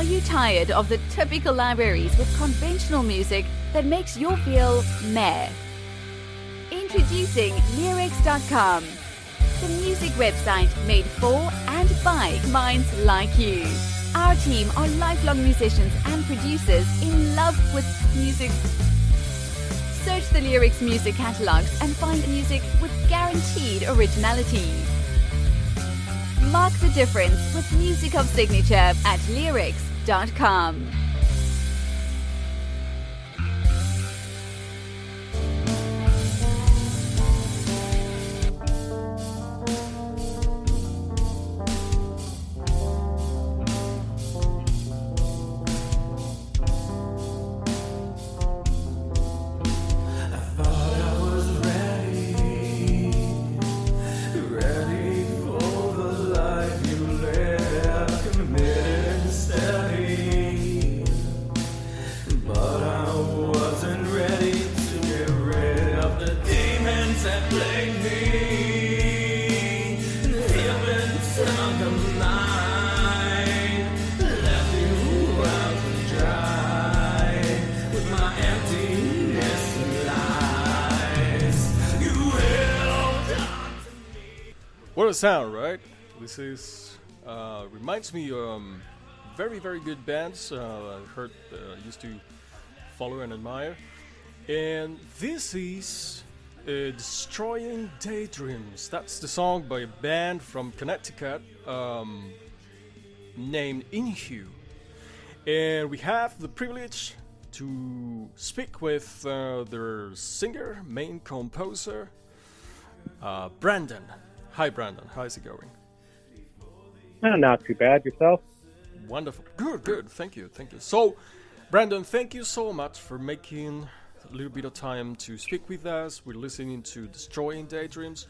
you tired of the typical libraries with conventional music that makes you feel meh? Introducing Leerecs.com, the music website made for and by minds like you. Our team are lifelong musicians and producers in love with music. Search the Leerecs music catalogs and find music with guaranteed originality. Mark the difference with music of signature at Leerecs.com. What a sound, right? This is reminds me very good bands I heard used to follow and admire, and this is Destroying Daydreams. That's the song by a band from Connecticut named Inhu, and we have the privilege to speak with their singer, main composer, Brandon. Hi, Brandon. How's it going? Not too bad. Yourself? Wonderful. Good. Thank you. So, Brandon, thank you so much for making a little bit of time to speak with us. We're listening to Destroying Daydreams.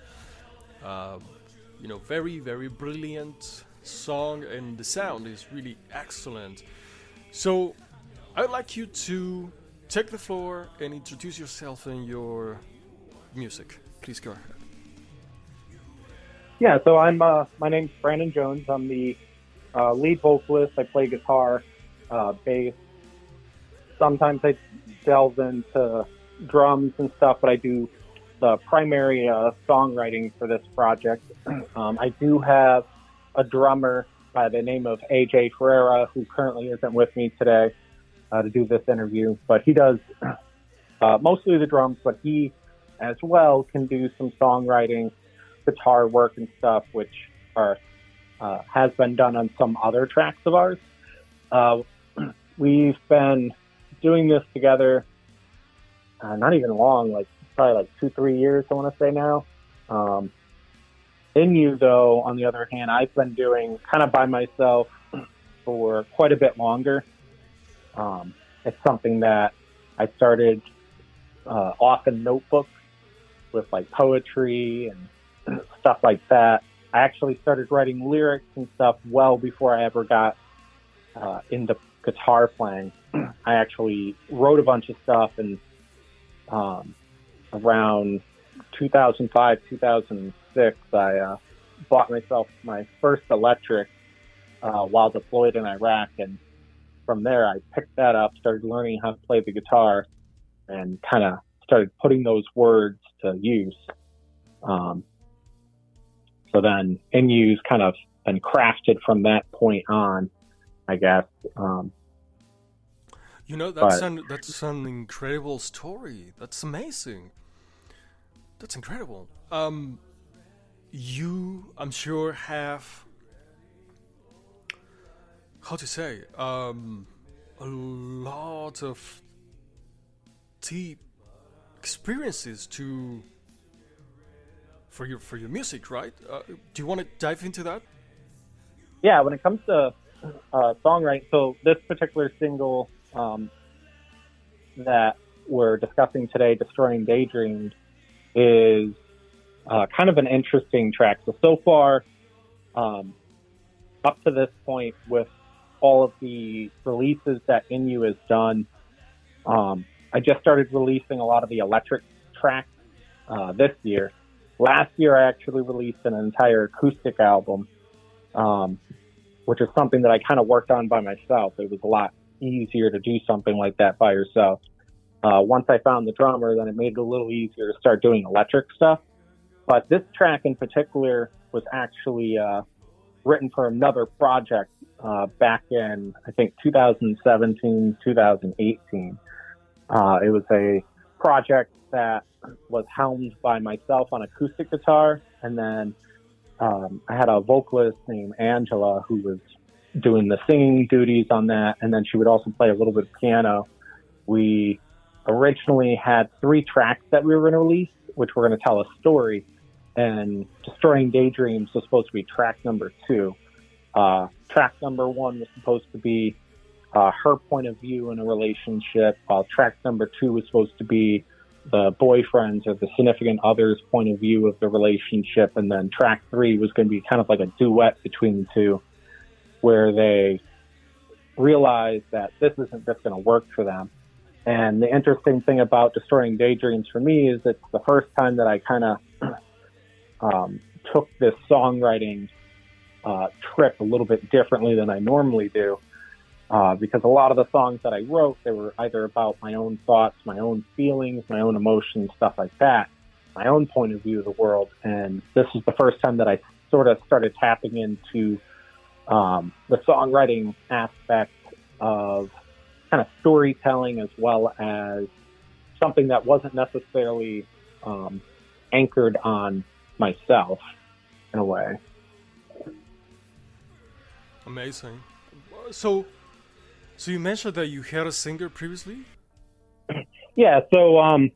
Very brilliant song, and the sound is really excellent. So, I'd like you to take the floor and introduce yourself and your music. Please go ahead. Yeah, so my name's Brandon Jones. I'm the lead vocalist. I play guitar, bass. Sometimes I delve into drums and stuff, but I do the primary songwriting for this project. I do have a drummer by the name of AJ Ferreira, who currently isn't with me today to do this interview, but he does mostly the drums, but he as well can do some songwriting, guitar work and stuff, which has been done on some other tracks of ours. We've been doing this together not even long, probably 2-3 years, I want to say now. Inhu, though, on the other hand, I've been doing kind of by myself for quite a bit longer. It's something that I started off in notebooks with poetry and stuff like that. I actually started writing lyrics and stuff well before I ever got into guitar playing. I actually wrote a bunch of stuff, and around 2005, 2006, I bought myself my first electric while deployed in Iraq, and from there I picked that up, started learning how to play the guitar, and kind of started putting those words to use. So then Inhu's kind of been crafted from that point on, I guess. That's an incredible story. That's amazing. That's incredible. You, I'm sure, have a lot of deep experiences for your music, right? Do you want to dive into that? Yeah, when it comes to songwriting, so this particular single that we're discussing today, Destroying Daydreams, is kind of an interesting track. So far, up to this point, with all of the releases that Inhu has done, I just started releasing a lot of the electric tracks this year. Last year, I actually released an entire acoustic album. which is something that I kind of worked on by myself. It was a lot easier to do something like that by yourself. Once I found the drummer, then it made it a little easier to start doing electric stuff. But this track in particular was actually written for another project back in, I think, 2017, 2018. It was a project that was helmed by myself on acoustic guitar, and then I had a vocalist named Angela who was doing the singing duties on that, and then she would also play a little bit of piano. We originally had 3 tracks that we were going to release, which were going to tell a story, and Destroying Daydreams was supposed to be track number 2. Track number 1 was supposed to be her point of view in a relationship, while track number 2 was supposed to be the boyfriend's or the significant other's point of view of the relationship, and then track 3 was going to be kind of like a duet between the two, where they realized that this isn't just going to work for them. And the interesting thing about Destroying Daydreams for me is it's the first time that I kind of took this songwriting trip a little bit differently than I normally do. Because a lot of the songs that I wrote, they were either about my own thoughts, my own feelings, my own emotions, stuff like that, my own point of view of the world. And this is the first time that I sort of started tapping into the songwriting aspect of kind of storytelling, as well as something that wasn't necessarily anchored on myself in a way. Amazing. So you mentioned that you had a singer previously? Yeah, so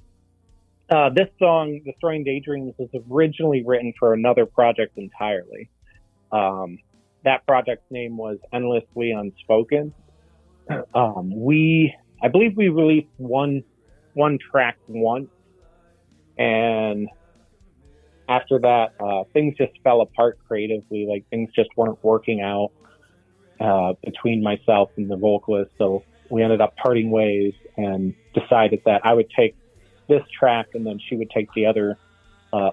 this song, Destroying Daydreams, was originally written for another project entirely. That project's name was Endlessly Unspoken. I believe we released one track once, and after that, things just fell apart creatively. Like, things just weren't working out between myself and the vocalist, so we ended up parting ways and decided that I would take this track and then she would take the other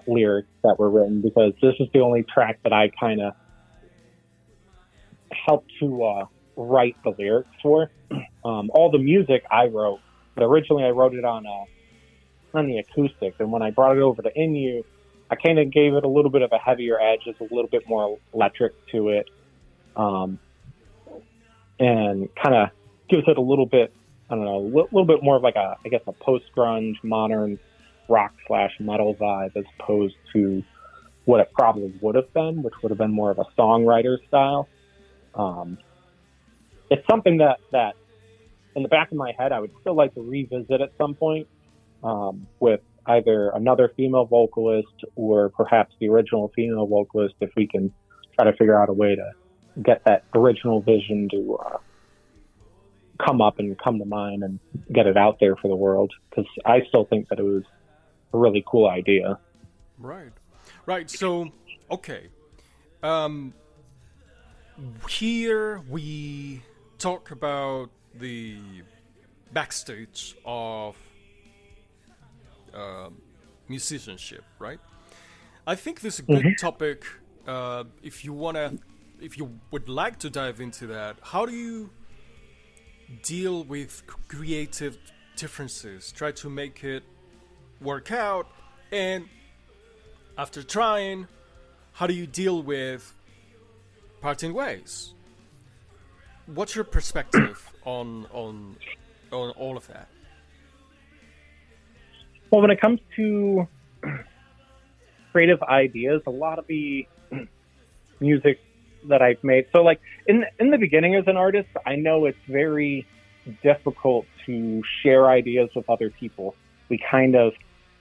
lyrics that were written, because this is the only track that I kind of helped to write the lyrics for. All the music I wrote, but originally I wrote it on the acoustic, and when I brought it over to Inhu, I kind of gave it a little bit of a heavier edge, just a little bit more electric to it. And kind of gives it a little bit, I don't know, a little bit more of like a post-grunge, modern rock/metal vibe, as opposed to what it probably would have been, which would have been more of a songwriter style. It's something that in the back of my head, I would still like to revisit at some point, with either another female vocalist or perhaps the original female vocalist, if we can try to figure out a way to get that original vision to come up and come to mind and get it out there for the world, because I still think that it was a really cool idea. Right. So, okay. Here we talk about the backstage of musicianship, right? I think this is a good topic. If you would like to dive into that, how do you deal with creative differences? Try to make it work out, and after trying, how do you deal with parting ways? What's your perspective on all of that? Well, when it comes to creative ideas, a lot of the music that I've made, so like in the beginning as an artist, I know it's very difficult to share ideas with other people. We kind of,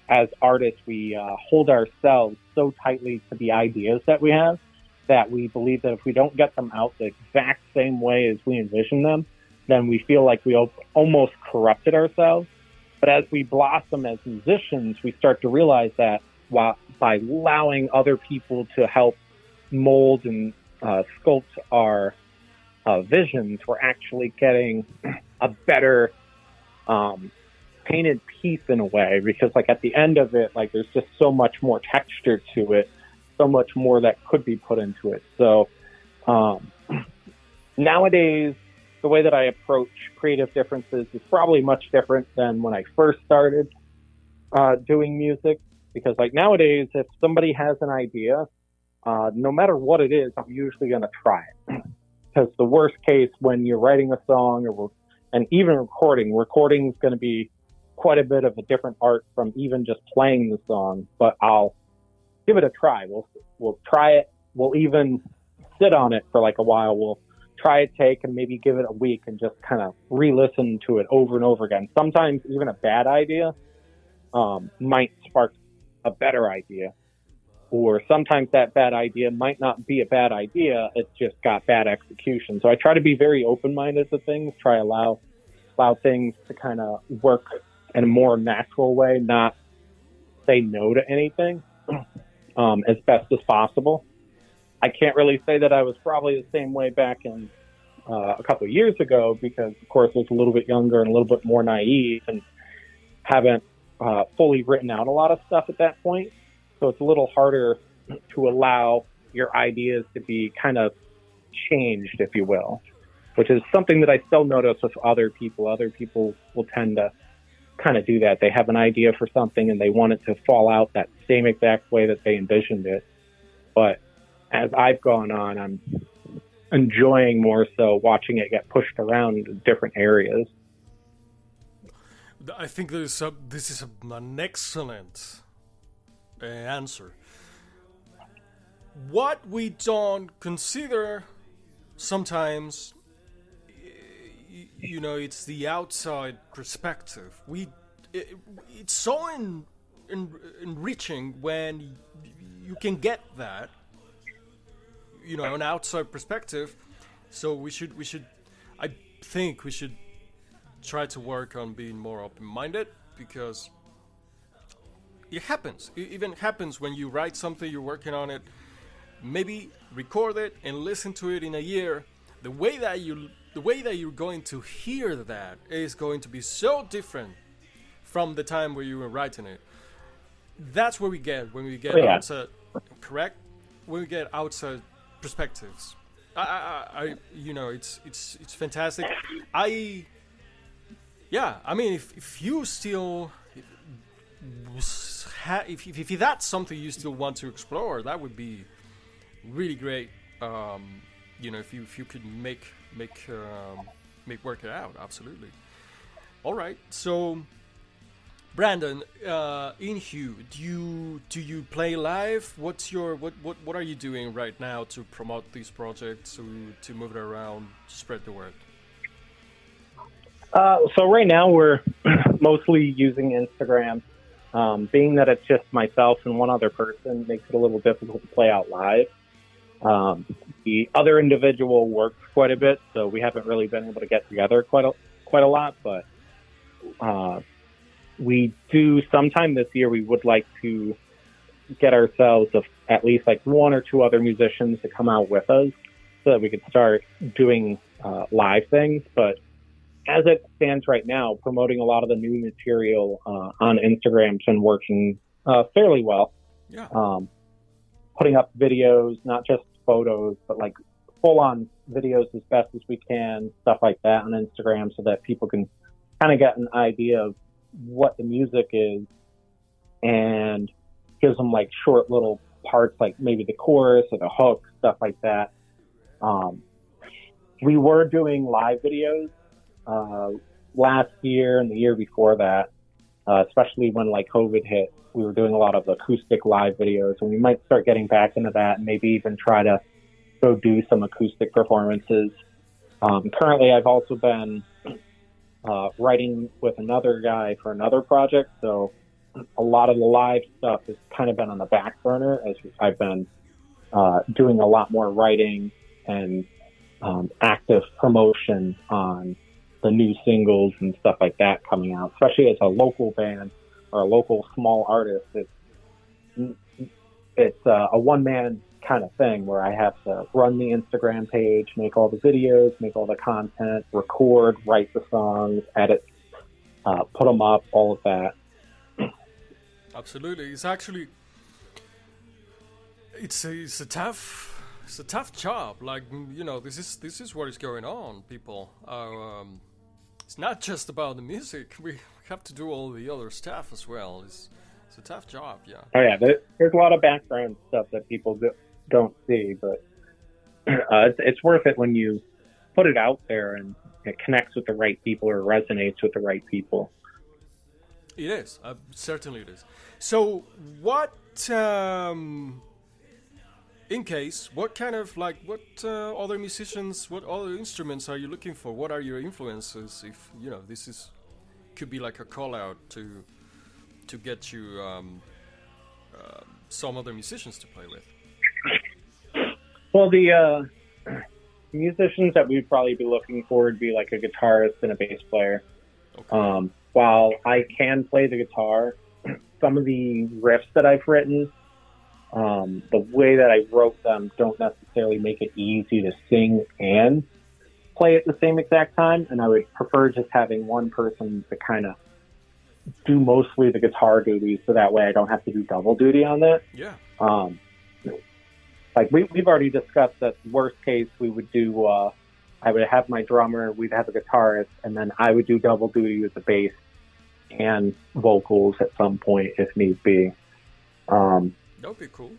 as artists, we hold ourselves so tightly to the ideas that we have, that we believe that if we don't get them out the exact same way as we envision them, then we feel like we almost corrupted ourselves. But as we blossom as musicians, we start to realize that by allowing other people to help mold and sculpt our visions, we're actually getting a better painted piece in a way, because like at the end of it, like there's just so much more texture to it, so much more that could be put into it. So nowadays, the way that I approach creative differences is probably much different than when I first started doing music. Because like nowadays, if somebody has an idea, no matter what it is, I'm usually going to try it. Because the worst case when you're writing a song and even recording is going to be quite a bit of a different art from even just playing the song. But I'll give it a try. We'll try it. We'll even sit on it for like a while. We'll try a take and maybe give it a week and just kind of re-listen to it over and over again. Sometimes even a bad idea might spark a better idea. Or sometimes that bad idea might not be a bad idea. It's just got bad execution. So I try to be very open-minded to things, allow things to kind of work in a more natural way, not say no to anything as best as possible. I can't really say that I was probably the same way back in a couple of years ago because, of course, I was a little bit younger and a little bit more naive and haven't fully written out a lot of stuff at that point. So it's a little harder to allow your ideas to be kind of changed, if you will, which is something that I still notice with other people. Other people will tend to kind of do that. They have an idea for something and they want it to fall out that same exact way that they envisioned it. But as I've gone on, I'm enjoying more so watching it get pushed around in different areas. I think this is an excellent answer. What we don't consider sometimes, it's the outside perspective. It's so enriching when you can get that, an outside perspective. So we should. I think we should try to work on being more open-minded because it happens. It even happens when you write something, you're working on it. Maybe record it and listen to it in a year. The way that you're going to hear that is going to be so different from the time where you were writing it. That's where we get when we get outside, correct? When we get outside perspectives. It's fantastic. I mean, if you still, if that's something you still want to explore, that would be really great. If you could make work it out, absolutely. All right, so Brandon, Inhu, do you play live? What are you doing right now to promote these projects, to move it around, to spread the word? So right now we're mostly using Instagram. Being that it's just myself and one other person makes it a little difficult to play out live. The other individual works quite a bit, so we haven't really been able to get together quite a lot. But we do sometime this year. We would like to get ourselves at least like one or two other musicians to come out with us, so that we could start doing live things. But as it stands right now, promoting a lot of the new material on Instagram has been working fairly well. Yeah. Putting up videos, not just photos, but like full-on videos as best as we can, stuff like that on Instagram, so that people can kind of get an idea of what the music is, and gives them like short little parts, like maybe the chorus or the hook, stuff like that. We were doing live videos last year and the year before that, especially when like COVID hit. We were doing a lot of acoustic live videos, and we might start getting back into that and maybe even try to go do some acoustic performances. Currently, I've also been writing with another guy for another project, so a lot of the live stuff has kind of been on the back burner as I've been doing a lot more writing and active promotion on the new singles and stuff like that coming out, especially as a local band or a local small artist. It's a one-man kind of thing where I have to run the Instagram page, make all the videos, make all the content, record, write the songs, edit, put them up, all of that. Absolutely. It's actually it's a tough it's a tough job. Like, you know, this is what is going on. People are. It's not just about the music. We have to do all the other stuff as well. It's a tough job. Yeah. Oh yeah, there's a lot of background stuff that people don't see, but it's worth it when you put it out there and it connects with the right people or resonates with the right people. It is. Certainly it is. So what, in case, what kind of, like, what other musicians, what other instruments are you looking for? What are your influences? If, you know, this could be like a call out to get you some other musicians to play with. Well, the musicians that we'd probably be looking for would be like a guitarist and a bass player. Okay. While I can play the guitar, some of the riffs that I've written, the way that I wrote them don't necessarily make it easy to sing and play at the same exact time. And I would prefer just having one person to kind of do mostly the guitar duties, so that way I don't have to do double duty on that. Yeah. Like we've already discussed that worst case we would do, I would have my drummer, we'd have a guitarist, and then I would do double duty with the bass and vocals at some point if need be. That would be cool.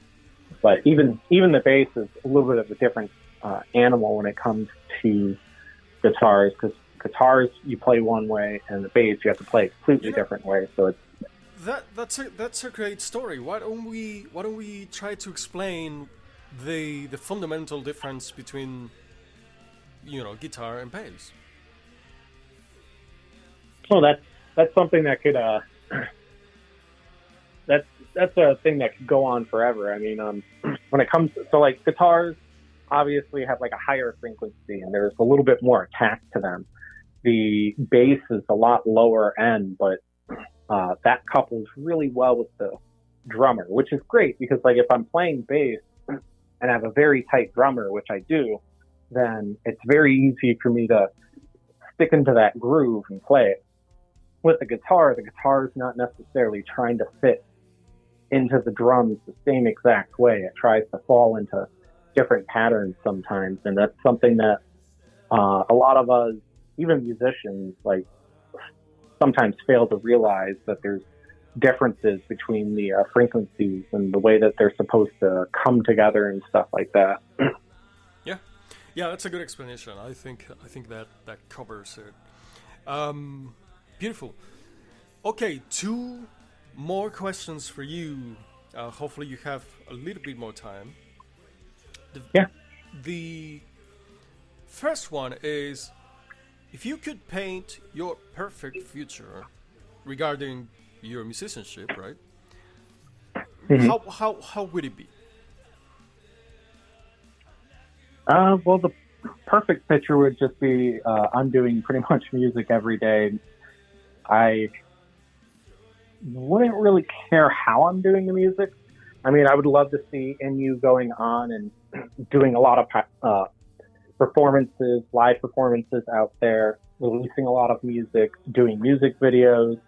But even the bass is a little bit of a different animal when it comes to guitars, because guitars you play one way, and the bass you have to play a completely different way. So it's that's a great story. Why don't we try to explain the fundamental difference between, you know, guitar and bass? Well, that's something that could that's a thing that could go on forever. I mean, when it comes to, so like guitars obviously have like a higher frequency and there's a little bit more attack to them. The bass is a lot lower end, but that couples really well with the drummer, which is great because like if I'm playing bass and I have a very tight drummer, which I do, then it's very easy for me to stick into that groove and play it. With the guitar is not necessarily trying to fit into the drums the same exact way. It tries to fall into different patterns sometimes, and that's something that a lot of us, even musicians, like sometimes fail to realize that there's differences between the frequencies and the way that they're supposed to come together and stuff like that. Yeah, that's a good explanation. I think that covers it. Beautiful. Okay, 2 more questions for you. Hopefully you have a little bit more time. The first one is, if you could paint your perfect future regarding your musicianship, right? Mm-hmm. How would it be? Well, the perfect picture would just be I'm doing pretty much music every day. I wouldn't really care how I'm doing the music. I mean, I would love to see Inhu going on and doing a lot of performances, live performances out there, releasing a lot of music, doing music videos,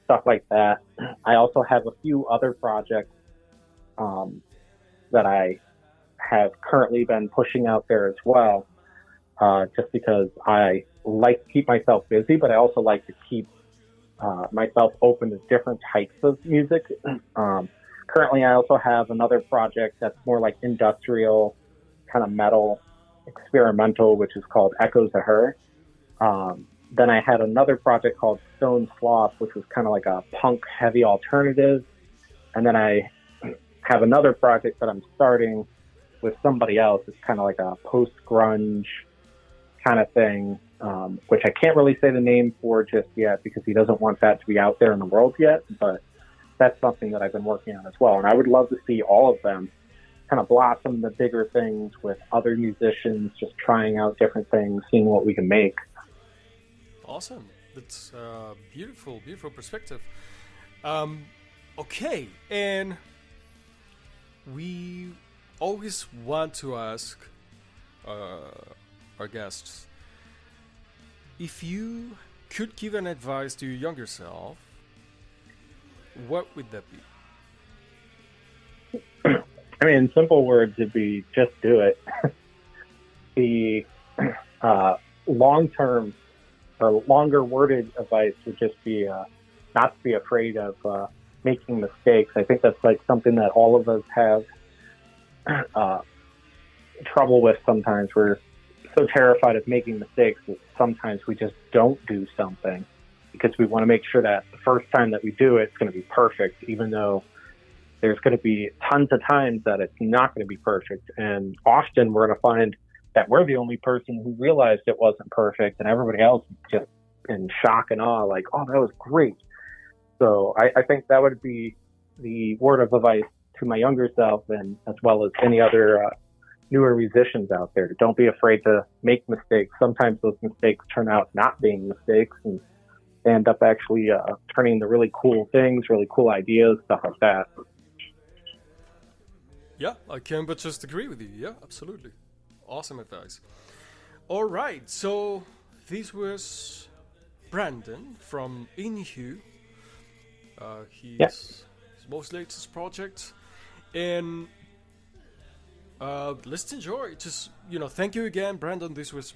stuff like that. I also have a few other projects that I have currently been pushing out there as well, just because I like to keep myself busy, but I also like to keep myself open to different types of music. Currently, I also have another project that's more like industrial, kind of metal, experimental, which is called Echoes of Her. Then I had another project called Stone Sloth, which was kind of like a punk heavy alternative. And then I have another project that I'm starting with somebody else. It's kind of like a post-grunge kind of thing, which I can't really say the name for just yet because he doesn't want that to be out there in the world yet. But that's something that I've been working on as well. And I would love to see all of them kind of blossom into bigger things with other musicians, just trying out different things, seeing what we can make. Awesome. That's beautiful perspective. Okay, and we always want to ask our guests, if you could give an advice to your younger self, what would that be? I mean, in simple words, it'd be just do it. The long-term or longer worded advice would just be not to be afraid of making mistakes. I think that's like something that all of us have trouble with sometimes. We're so terrified of making mistakes that sometimes we just don't do something because we want to make sure that the first time that we do it, it's going to be perfect, even though there's going to be tons of times that it's not going to be perfect. And often we're going to find that we're the only person who realized it wasn't perfect, and everybody else is just in shock and awe, like, oh, that was great. So I think that would be the word of advice to my younger self, and as well as any other newer musicians out there. Don't be afraid to make mistakes. Sometimes those mistakes turn out not being mistakes, and they end up actually turning into really cool things, really cool ideas, stuff like that. Yeah, I can but just agree with you. Yeah, absolutely. Awesome advice. All right, so this was Brandon from Inhu. His most latest project. And let's enjoy. Just, thank you again, Brandon. This was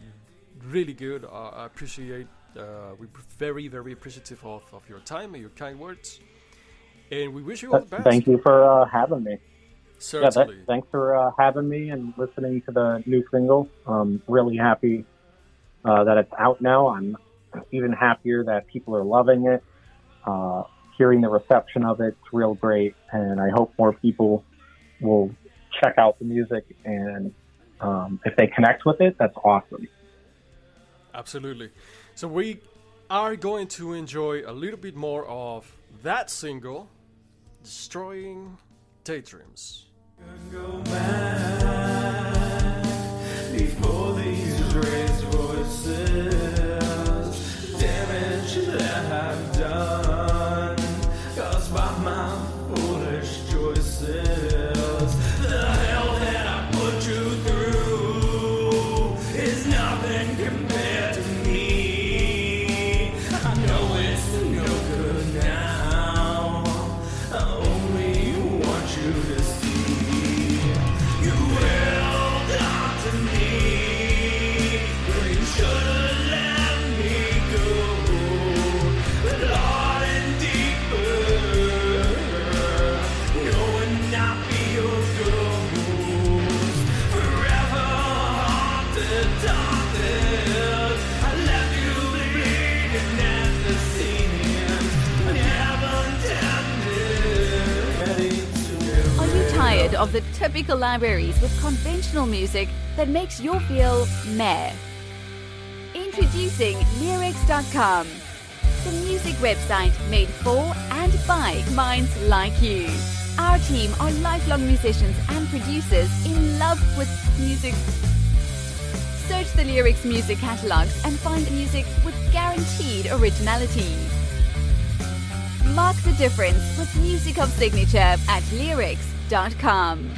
really good. I appreciate, we're very, very appreciative of your time and your kind words. And we wish you all the best. Thank you for having me. Certainly. Thanks for having me and listening to the new single. I'm really happy that it's out now. I'm even happier that people are loving it. Hearing the reception of it's real great, and I hope more people will check out the music, and if they connect with it, that's awesome. Absolutely. So we are going to enjoy a little bit more of that single, Destroying Daydreams. Go mad before these raised voices, damage that I've done, caused by my foolish choices. The hell that I put you through is nothing compared to me. I know it's no good now. I only want you to see. You held on to me, but you should have let me go. But Lord, and deeper, knowing I'll be your ghost. Forever haunted, daunted, I left you bleeding at the seams. I never intended to. Are you tired of the typical libraries with conventional music that makes you feel meh? Introducing Leerecs.com, the music website made for and by minds like you. Our team are lifelong musicians and producers in love with music. Search the Leerecs music catalogs and find music with guaranteed originality. Mark the difference with music of signature at Leerecs.com.